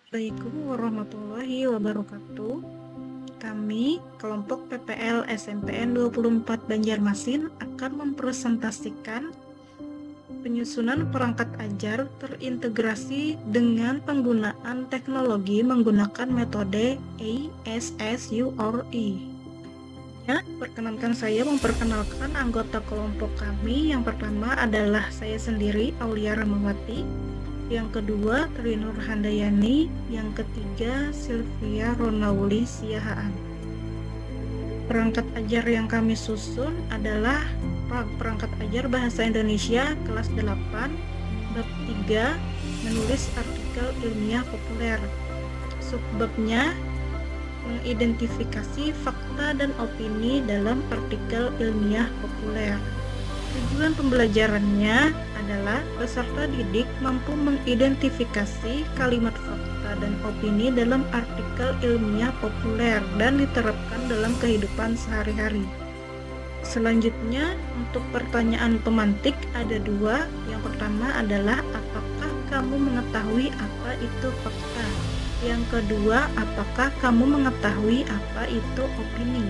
Assalamualaikum warahmatullahi wabarakatuh. Kami, kelompok PPL SMPN 24 Banjarmasin akan mempresentasikan penyusunan perangkat ajar terintegrasi dengan penggunaan teknologi menggunakan metode ASSURE. Ya, perkenankan saya memperkenalkan anggota kelompok kami. Yang pertama adalah saya sendiri, Aulia Ramawati. Yang kedua, Tri Nur Handayani. Yang ketiga, Sylvia Ronauli Siahaan. Perangkat ajar yang kami susun adalah perangkat ajar Bahasa Indonesia kelas 8, bab 3, menulis artikel ilmiah populer. Subbabnya, mengidentifikasi fakta dan opini dalam artikel ilmiah populer. Tujuan pembelajarannya adalah peserta didik mampu mengidentifikasi kalimat fakta dan opini dalam artikel ilmiah populer dan diterapkan dalam kehidupan sehari-hari. Selanjutnya, untuk pertanyaan pemantik ada dua. Yang pertama adalah apakah kamu mengetahui apa itu fakta? Yang kedua, apakah kamu mengetahui apa itu opini?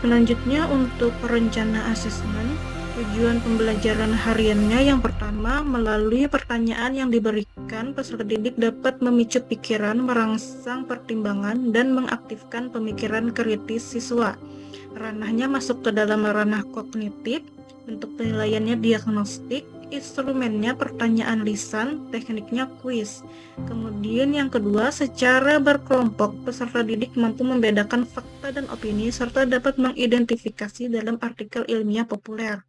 Selanjutnya, untuk perencana asesmen, tujuan pembelajaran hariannya yang pertama, melalui pertanyaan yang diberikan, peserta didik dapat memicu pikiran, merangsang pertimbangan, dan mengaktifkan pemikiran kritis siswa. Ranahnya masuk ke dalam ranah kognitif, bentuk penilaiannya diagnostik, instrumennya pertanyaan lisan, tekniknya kuis. Kemudian yang kedua, secara berkelompok, peserta didik mampu membedakan fakta dan opini serta dapat mengidentifikasi dalam artikel ilmiah populer.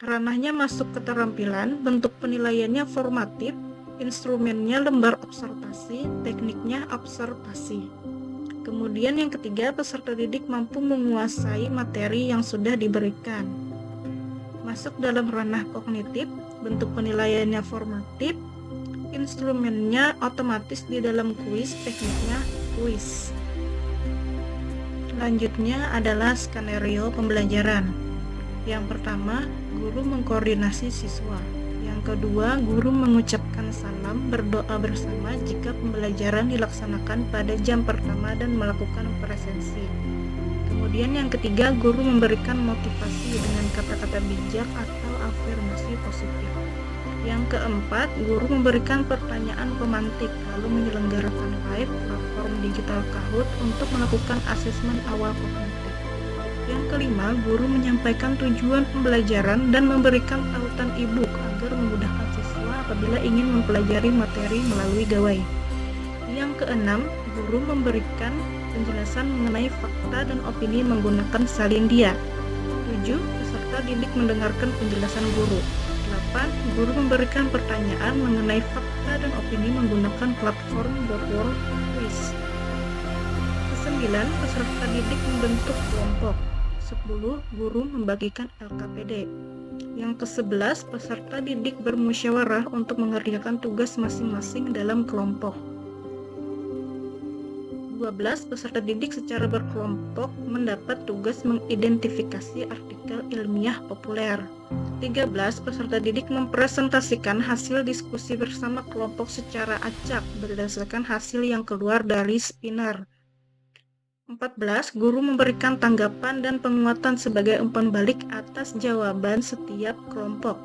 Ranahnya masuk keterampilan, bentuk penilaiannya formatif, instrumennya lembar observasi, tekniknya observasi. Kemudian yang ketiga, peserta didik mampu menguasai materi yang sudah diberikan. Masuk dalam ranah kognitif, bentuk penilaiannya formatif, instrumennya otomatis di dalam kuis, tekniknya kuis. Selanjutnya adalah skenario pembelajaran. Yang pertama, guru mengkoordinasi siswa. Yang kedua, guru mengucapkan salam, berdoa bersama jika pembelajaran dilaksanakan pada jam pertama dan melakukan presensi. Kemudian yang ketiga, guru memberikan motivasi dengan kata-kata bijak atau afirmasi positif. Yang keempat, guru memberikan pertanyaan pemantik, lalu menyelenggarakan live platform digital Kahoot untuk melakukan asesmen awal kognitif. Yang kelima, guru menyampaikan tujuan pembelajaran dan memberikan tautan e-book agar memudahkan siswa apabila ingin mempelajari materi melalui gawai. Yang keenam, guru memberikan penjelasan mengenai fakta dan opini menggunakan salin dia. 7. Peserta didik mendengarkan penjelasan guru. 8. Guru memberikan pertanyaan mengenai fakta dan opini menggunakan platform boardwalk quiz. 9. Peserta didik membentuk kelompok. 10. Guru membagikan LKPD. Yang ke-11, peserta didik bermusyawarah untuk mengerjakan tugas masing-masing dalam kelompok. 12. Peserta didik secara berkelompok mendapat tugas mengidentifikasi artikel ilmiah populer. 13. Peserta didik mempresentasikan hasil diskusi bersama kelompok secara acak berdasarkan hasil yang keluar dari spinner. 14. Guru memberikan tanggapan dan penguatan sebagai umpan balik atas jawaban setiap kelompok.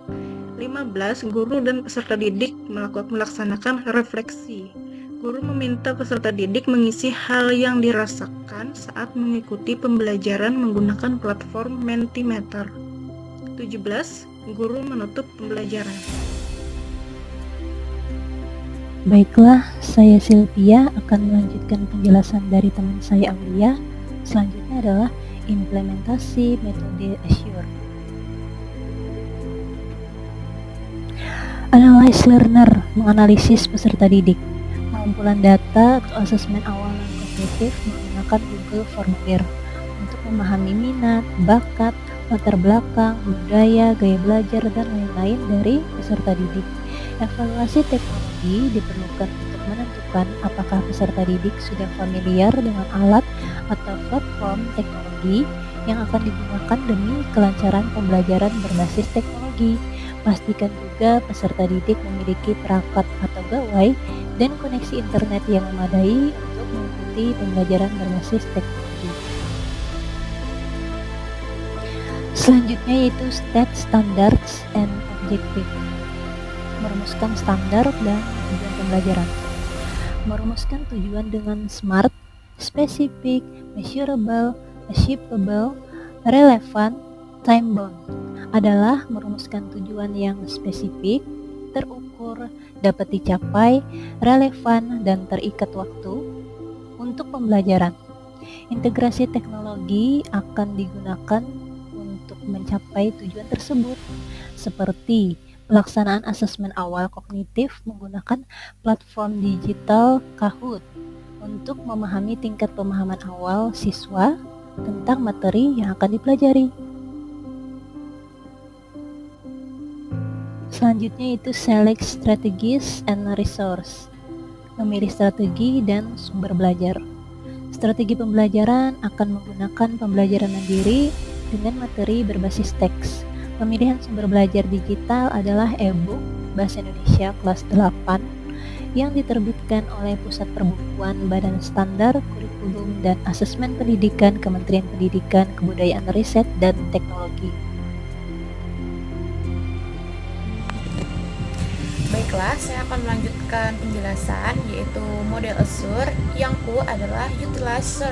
15. Guru dan peserta didik melaksanakan refleksi. Guru meminta peserta didik mengisi hal yang dirasakan saat mengikuti pembelajaran menggunakan platform Mentimeter. 17. Guru menutup pembelajaran. Baiklah, saya Sylvia akan melanjutkan penjelasan dari teman saya Aulia. Selanjutnya adalah implementasi metode Assure. Analyze learner, menganalisis peserta didik. Pengumpulan data atau asesmen awal dan kognitif menggunakan Google Formulir untuk memahami minat, bakat, latar belakang, budaya, gaya belajar, dan lain-lain dari peserta didik. Evaluasi teknologi diperlukan untuk menentukan apakah peserta didik sudah familiar dengan alat atau platform teknologi yang akan digunakan demi kelancaran pembelajaran berbasis teknologi. Pastikan juga peserta didik memiliki perangkat atau gawai dan koneksi internet yang memadai untuk mengikuti pembelajaran berbasis teknologi. Selanjutnya yaitu State Standards and Objective. Merumuskan standar dan tujuan pembelajaran. Merumuskan tujuan dengan SMART, specific, measurable, achievable, relevant, time-bound adalah merumuskan tujuan yang spesifik, terukur, dapat dicapai, relevan, dan terikat waktu untuk pembelajaran. Integrasi teknologi akan digunakan untuk mencapai tujuan tersebut, seperti pelaksanaan asesmen awal kognitif menggunakan platform digital Kahoot untuk memahami tingkat pemahaman awal siswa tentang materi yang akan dipelajari. Selanjutnya itu select strategies and resource. Memilih strategi dan sumber belajar. Strategi pembelajaran akan menggunakan pembelajaran mandiri dengan materi berbasis teks. Pemilihan sumber belajar digital adalah e-book Bahasa Indonesia kelas 8 yang diterbitkan oleh Pusat Perbukuan Badan Standar Kurikulum dan Asesmen Pendidikan Kementerian Pendidikan, Kebudayaan, Riset, dan Teknologi. Baiklah, saya akan melanjutkan penjelasan yaitu model Azure. Yang U adalah utilize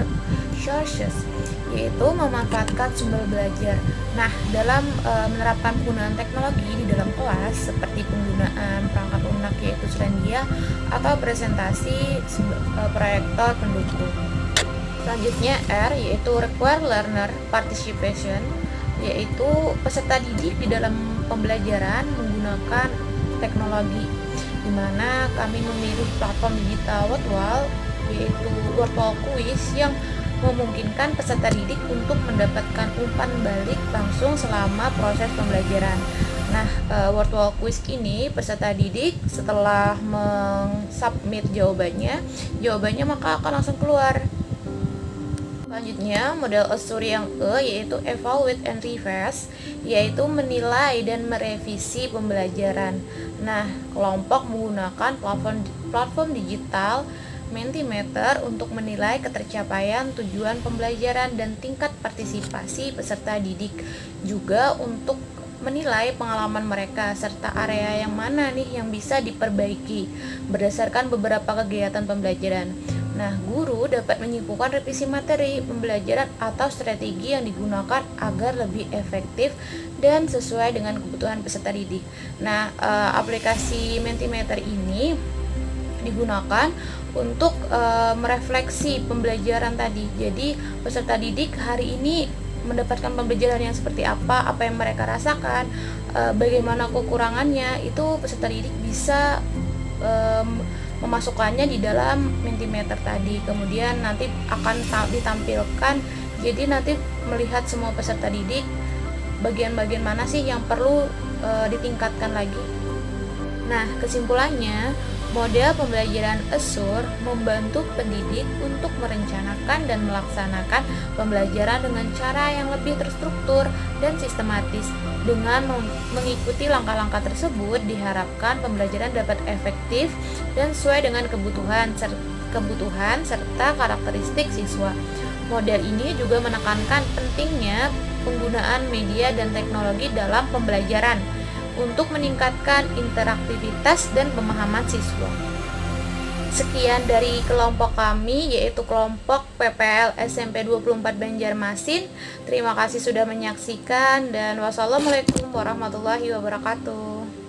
sources, yaitu memanfaatkan sumber belajar. Nah, dalam menerapkan penggunaan teknologi di dalam kelas seperti penggunaan perangkat lunak yaitu Selandia atau presentasi proyektor pendukung. Selanjutnya R yaitu require learner participation, yaitu peserta didik di dalam pembelajaran menggunakan teknologi, di mana kami memilih platform digital Wordwall yaitu Wordwall Quiz yang memungkinkan peserta didik untuk mendapatkan umpan balik langsung selama proses pembelajaran. Nah, Wordwall Quiz ini peserta didik setelah mensubmit jawabannya maka akan langsung keluar. Selanjutnya, model Azure yang E yaitu evaluate and revise, yaitu menilai dan merevisi pembelajaran. Nah, kelompok menggunakan platform digital Mentimeter untuk menilai ketercapaian tujuan pembelajaran dan tingkat partisipasi peserta didik, juga untuk menilai pengalaman mereka serta area yang mana nih yang bisa diperbaiki berdasarkan beberapa kegiatan pembelajaran. Nah, guru dapat menyimpulkan revisi materi pembelajaran atau strategi yang digunakan agar lebih efektif dan sesuai dengan kebutuhan peserta didik. Nah, aplikasi Mentimeter ini digunakan untuk merefleksi pembelajaran tadi. Jadi, peserta didik hari ini mendapatkan pembelajaran yang seperti apa yang mereka rasakan, bagaimana kekurangannya, itu peserta didik bisa memasukkannya di dalam Mentimeter tadi. Kemudian nanti akan ditampilkan, jadi nanti melihat semua peserta didik bagian-bagian mana sih yang perlu ditingkatkan lagi. Nah, kesimpulannya, model pembelajaran Azure membantu pendidik untuk merencanakan dan melaksanakan pembelajaran dengan cara yang lebih terstruktur dan sistematis. Dengan mengikuti langkah-langkah tersebut, diharapkan pembelajaran dapat efektif dan sesuai dengan kebutuhan serta karakteristik siswa. Model ini juga menekankan pentingnya penggunaan media dan teknologi dalam pembelajaran untuk meningkatkan interaktivitas dan pemahaman siswa. Sekian dari kelompok kami, yaitu kelompok PPL SMP 24 Banjarmasin. Terima kasih sudah menyaksikan dan wassalamualaikum warahmatullahi wabarakatuh.